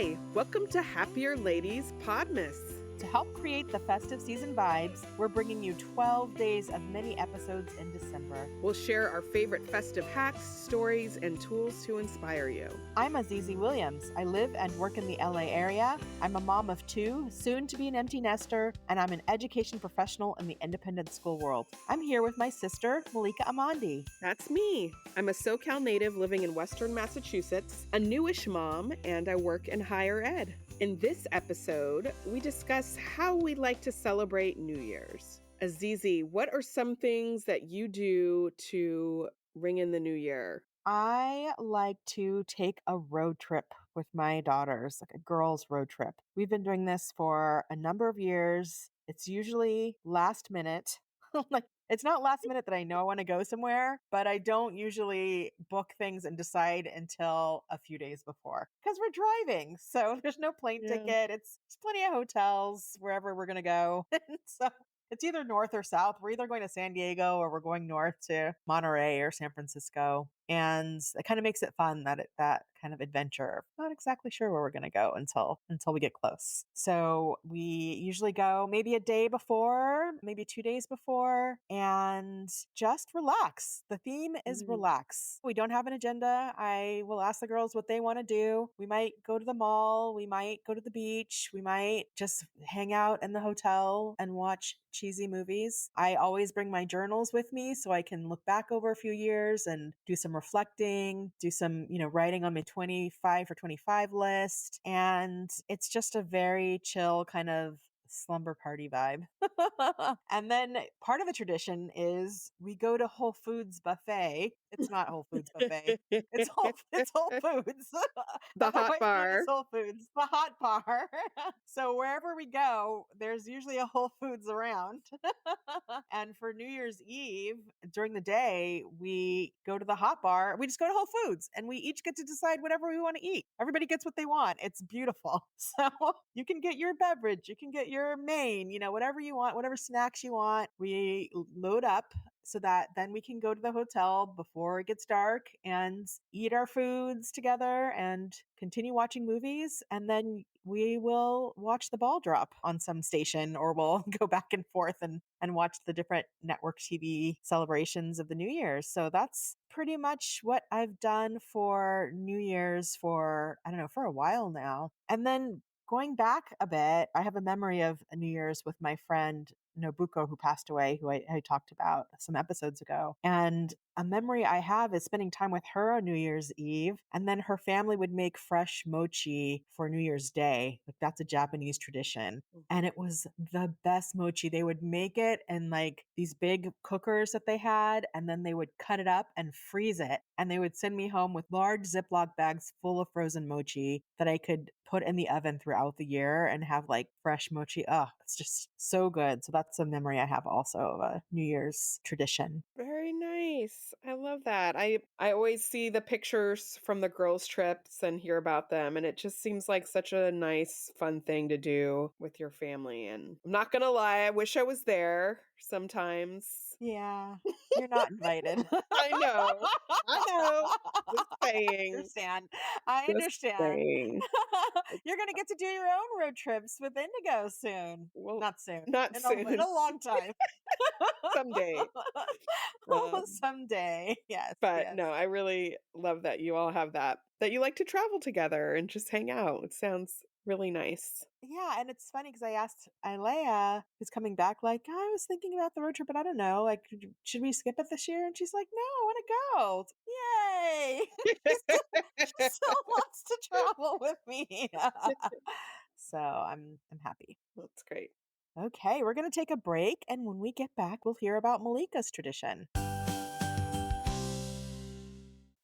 Hi, welcome to Happier Ladies Podmas. To help create the festive season vibes, we're bringing you 12 days of mini episodes in December. We'll share our favorite festive hacks, stories, and tools to inspire you. I'm Azizi Williams. I live and work in the LA area. I'm a mom of two, soon to be an empty nester, and I'm an education professional in the independent school world. I'm here with my sister, Malika Amandi. That's me. I'm a SoCal native living in Western Massachusetts, a newish mom, and I work in higher ed. In this episode, we discuss how we like to celebrate New Year's. Azizi, what are some things that you do to ring in the new year? I like to take a road trip with my daughters, like a girls' road trip. We've been doing this for a number of years. It's usually last minute. Like, it's not last minute that I know I want to go somewhere, but I don't usually book things and decide until a few days before because we're driving. So there's no plane Yeah. ticket. It's plenty of hotels wherever we're going to go. So it's either north or south. We're either going to San Diego or we're going north to Monterey or San Francisco. And it kind of makes it fun that kind of adventure. Not exactly sure where we're going to go until we get close. So we usually go maybe a day before, maybe 2 days before, and just relax. The theme is relax. We don't have an agenda. I will ask the girls what they want to do. We might go to the mall. We might go to the beach. We might just hang out in the hotel and watch cheesy movies. I always bring my journals with me so I can look back over a few years and do some reflecting, do some, writing on my 25 for 25 list. And it's just a very chill kind of slumber party vibe. And then part of the tradition is we go to Whole Foods buffet. It's not Whole Foods buffet. It's Whole Foods. The hot Otherwise known as bar. Whole Foods, the hot bar. So wherever we go, there's usually a Whole Foods around. And for New Year's Eve, during the day, we go to the hot bar. We just go to Whole Foods and we each get to decide whatever we want to eat. Everybody gets what they want. It's beautiful. So you can get your beverage, you can get your main, whatever you want, whatever snacks you want. We load up so that then we can go to the hotel before it gets dark and eat our foods together and continue watching movies. And then we will watch the ball drop on some station, or we'll go back and forth and watch the different network TV celebrations of the New Year's. So that's pretty much what I've done for New Year's for, I don't know, for a while now. And then going back a bit, I have a memory of a New Year's with my friend Nobuko, who passed away, who I talked about some episodes ago. And a memory I have is spending time with her on New Year's Eve. And then her family would make fresh mochi for New Year's Day. Like, that's a Japanese tradition. And it was the best mochi. They would make it in like these big cookers that they had, and then they would cut it up and freeze it. And they would send me home with large Ziploc bags full of frozen mochi that I could put in the oven throughout the year and have like fresh mochi. Oh, it's just so good. So that's a memory I have also of a New Year's tradition. Very nice. I love that. I always see the pictures from the girls' trips and hear about them, and it just seems like such a nice, fun thing to do with your family. And I'm not gonna lie, I wish I was there sometimes. Yeah, you're not invited. I know. I know. Just I saying. understand. I Just understand. saying. You're going to get to do your own road trips with Indigo soon. Well, Not soon. not In soon. a long time. Someday. Someday. Yes, But yes. no, I really love that you all have that you like to travel together and just hang out. It sounds really nice. Yeah, and it's funny because I asked Ilea, who's coming back, like, I was thinking about the road trip, but I don't know. Like, should we skip it this year? And she's like, no, I want to go. Yay! She still wants to travel with me. So I'm happy. That's great. Okay, we're going to take a break, and when we get back, we'll hear about Malika's tradition.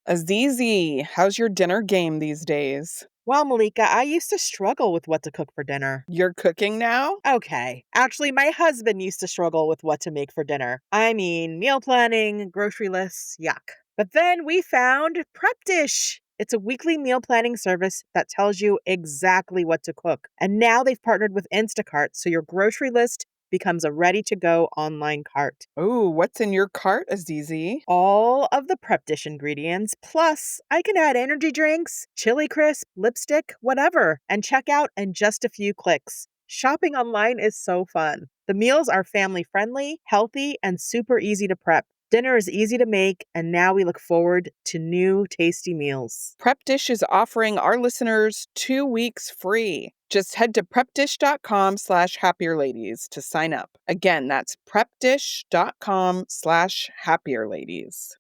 Azizi, how's your dinner game these days? Well, Malika, I used to struggle with what to cook for dinner. You're cooking now? Okay. Actually, my husband used to struggle with what to make for dinner. I mean, meal planning, grocery lists, yuck. But then we found Prep Dish. It's a weekly meal planning service that tells you exactly what to cook. And now they've partnered with Instacart, so your grocery list becomes a ready to go online cart. Oh, what's in your cart, Azizi? All of the prep dish ingredients, plus I can add energy drinks, chili crisp, lipstick, whatever, and check out in just a few clicks. Shopping online is so fun. The meals are family friendly, healthy, and super easy to prep. Dinner is easy to make, and now we look forward to new tasty meals. Prep Dish is offering our listeners 2 weeks free. Just head to prepdish.com/happierladies to sign up. Again, that's prepdish.com/happierladies.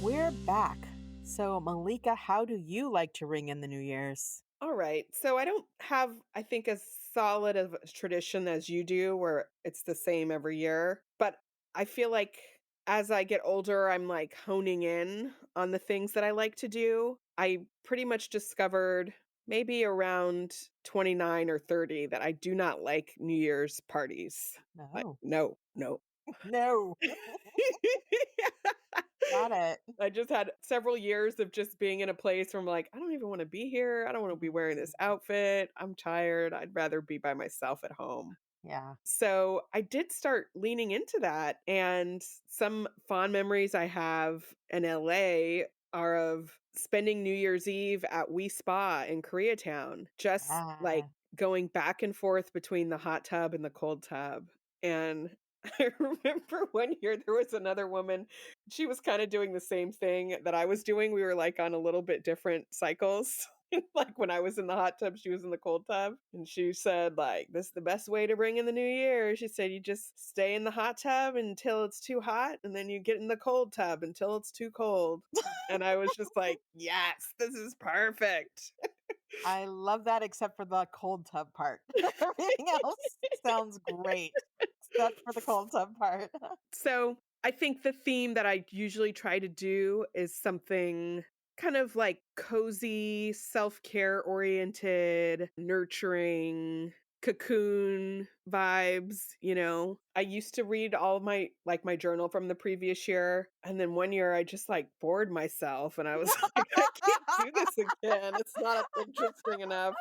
We're back. So, Malika, how do you like to ring in the New Year's? All right. So I don't have, I think, as solid of a tradition as you do where it's the same every year. But I feel like as I get older, I'm like honing in on the things that I like to do. I pretty much discovered maybe around 29 or 30 that I do not like New Year's parties. Like, No. no, no. No. Got it. I just had several years of just being in a place where I'm like, I don't even want to be here. I don't want to be wearing this Mm, outfit. I'm tired. I'd rather be by myself at home. yeah. So I did start leaning into that. And some fond memories I have in LA are of spending New Year's Eve at We Spa in Koreatown, just like Ah. going back and forth between the hot tub and the cold tub. And I remember one year there was another woman, she was kind of doing the same thing that I was doing. We were like on a little bit different cycles. Like when I was in the hot tub, she was in the cold tub. And she said, like, this is the best way to bring in the new year. She said, you just stay in the hot tub until it's too hot, and then you get in the cold tub until it's too cold. And I was just like, yes, this is perfect. I love that except for the cold tub part. Everything else sounds great except for the cold tub part. So I think the theme that I usually try to do is something kind of like cozy, self care oriented, nurturing, cocoon vibes. I used to read all of my journal from the previous year. And then one year I just like bored myself and I was like, I can't do this again. It's not interesting enough.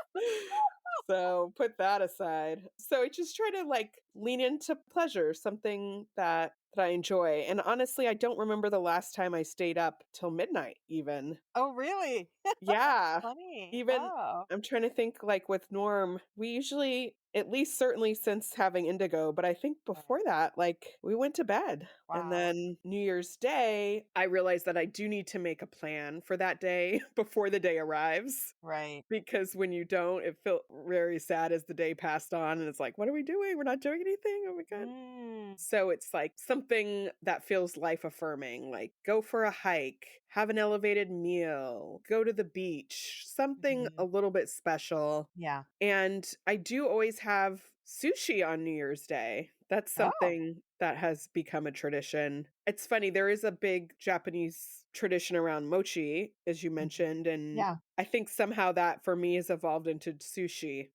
So put that aside. So I just try to like lean into pleasure, something that I enjoy. And honestly, I don't remember the last time I stayed up till midnight even. Oh, really? Yeah. Funny. Even Oh, I'm trying to think like with Norm, we usually at least certainly since having Indigo, but I think right. before that, like we went to bed. And Wow. then New Year's Day, I realized that I do need to make a plan for that day before the day arrives. Right. Because when you don't, it felt very sad as the day passed on, and it's like, "What are we doing? We're not doing anything? Oh my god." Mm, So it's like something that feels life affirming, like go for a hike, have an elevated meal, go to the beach, something a mhm. little bit special. Yeah. And I do always have sushi on New Year's Day. That's Oh. something that has become a tradition. It's funny, there is a big Japanese tradition around mochi, as you Mhm. mentioned, and Yeah. I think somehow that for me has evolved into sushi.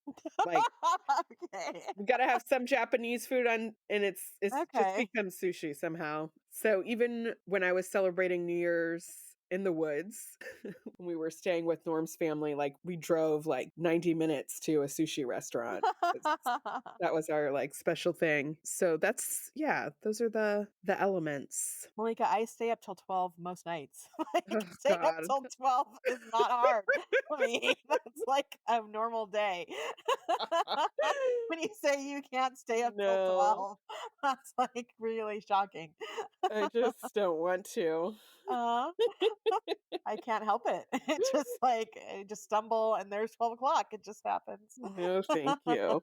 Like Okay. we gotta have some Japanese food on, and it's just Okay. become sushi somehow. So even when I was celebrating New Year's in the woods, when we were staying with Norm's family, like we drove like 90 minutes to a sushi restaurant. 'Cause that was our like special thing. So that's yeah, those are the elements. Malika, I stay up till 12 most nights. Like, Oh staying up God. till 12 is not hard for me. That's like a normal day. When you say you can't stay up till No, 12, that's like really shocking. I just don't want to. Uh, I can't help it. It just like, I just stumble and there's 12 o'clock. It just happens. No, thank you.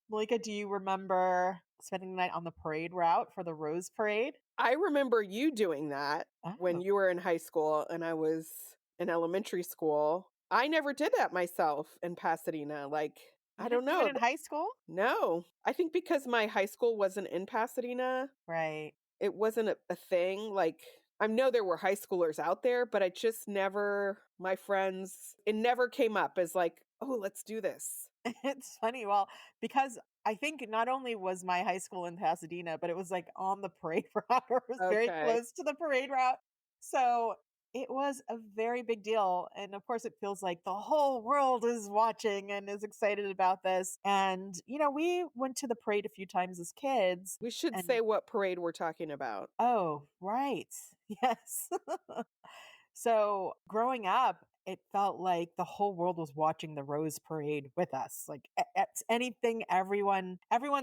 Malika, do you remember spending the night on the parade route for the Rose Parade? I remember you doing that when Oh, you were in high school and I was in elementary school. I never did that myself in Pasadena. Like, you I don't didn't do it know. in high school? No, I think because my high school wasn't in Pasadena, Right. it wasn't a thing. Like, I know there were high schoolers out there, but I just never, my friends, it never came up as like, oh, let's do this. It's funny. Well, because I think not only was my high school in Pasadena, but it was like on the parade route or it was very Okay. close to the parade route. So It was a very big deal. And of course, it feels like the whole world is watching and is excited about this. And, we went to the parade a few times as kids. We should And say what parade we're talking about. oh, right. Yes. So growing up, it felt like the whole world was watching the Rose Parade with us. Like it's anything everyone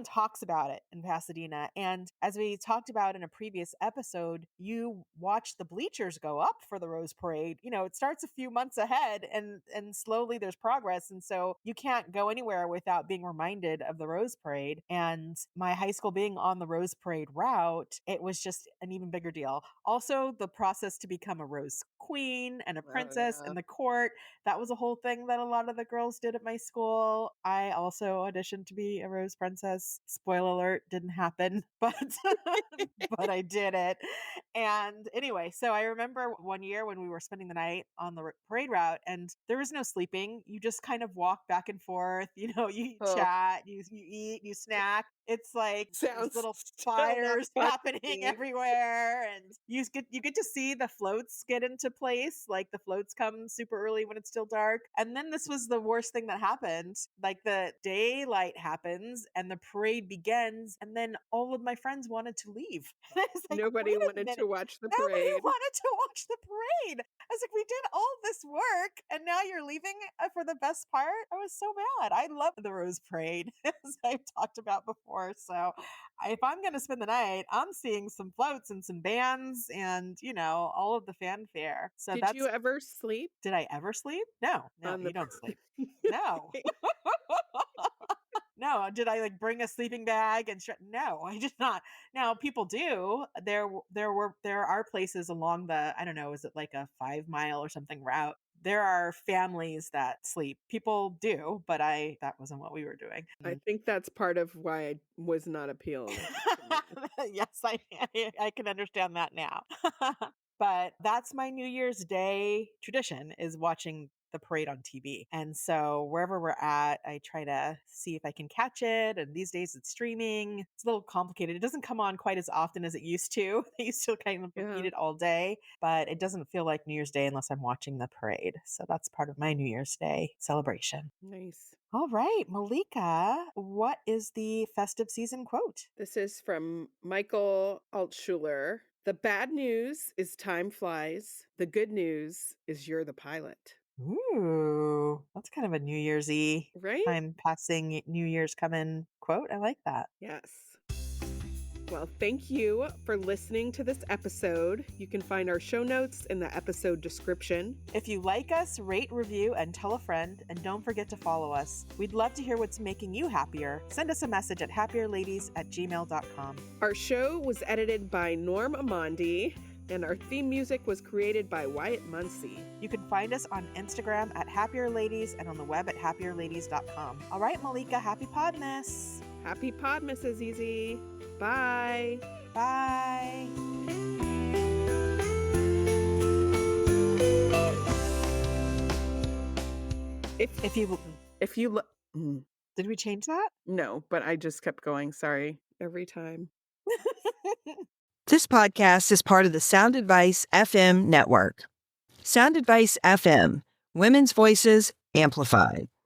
talks about it in Pasadena. And as we talked about in a previous episode, you watch the bleachers go up for the Rose Parade. It starts a few months ahead and slowly there's progress. And so you can't go anywhere without being reminded of the Rose Parade. And my high school being on the Rose Parade route, it was just an even bigger deal. Also, the process to become a Rose Queen and a Oh, princess yeah. in the court. That was a whole thing that a lot of the girls did at my school. I also auditioned to be a Rose Princess. Spoiler alert, didn't happen, but but I did it. And anyway, so I remember one year when we were spending the night on the parade route and there was no sleeping. You just kind of walk back and forth, you Oh, chat, you eat, you snack. It's like there's sounds little still not fires fun to happening me. everywhere and you get to see the floats get into place. Like the floats come super early when it's still dark. And then this was the worst thing that happened. Like the daylight happens and the parade begins and then all of my friends wanted to leave. And I was like, Nobody wait a wanted to minute. watch the Nobody parade. wanted to watch the parade. I was like, we did all this work and now you're leaving for the best part. I was so mad. I love the Rose Parade, as I've talked about before. So if I'm going to spend the night, I'm seeing some floats and some bands and, all of the fanfare. So Did you ever sleep did I ever sleep? No, on the you don't sleep. parade? No. No, did I like bring a sleeping bag and no, I did not. Now people do. There are places along the, I don't know, is it like a 5 mile or something route? There are families that sleep. People do, but that wasn't what we were doing. I think that's part of why it was not appealing to me. Yes, I can understand that now. But that's my New Year's Day tradition is watching the parade on TV. And so wherever we're at, I try to see if I can catch it. And these days it's streaming. It's a little complicated. It doesn't come on quite as often as it used to. They used to kind of repeat Yeah, it all day, but it doesn't feel like New Year's Day unless I'm watching the parade. So that's part of my New Year's Day celebration. nice. All right, Malika, what is the festive season quote? This is from Michael Altschuler. The bad news is time flies. The good news is you're the pilot. Ooh, that's kind of a New Year's Eve Right? time passing, New Year's coming quote. I like that. Yes. Well, thank you for listening to this episode. You can find our show notes in the episode description. If you like us, rate, review, and tell a friend. And don't forget to follow us. We'd love to hear what's making you happier. Send us a message at happierladies@gmail.com. Our show was edited by Norm Amandi, and our theme music was created by Wyatt Muncie. You can find us on Instagram at happierladies and on the web at happierladies.com. All right, Malika, happy Podmas. Happy Podmas, Azizi. Bye. Bye. If you did we change that? No, but I just kept going. Sorry. Every time. This podcast is part of the Sound Advice FM network. Sound Advice FM, women's voices amplified.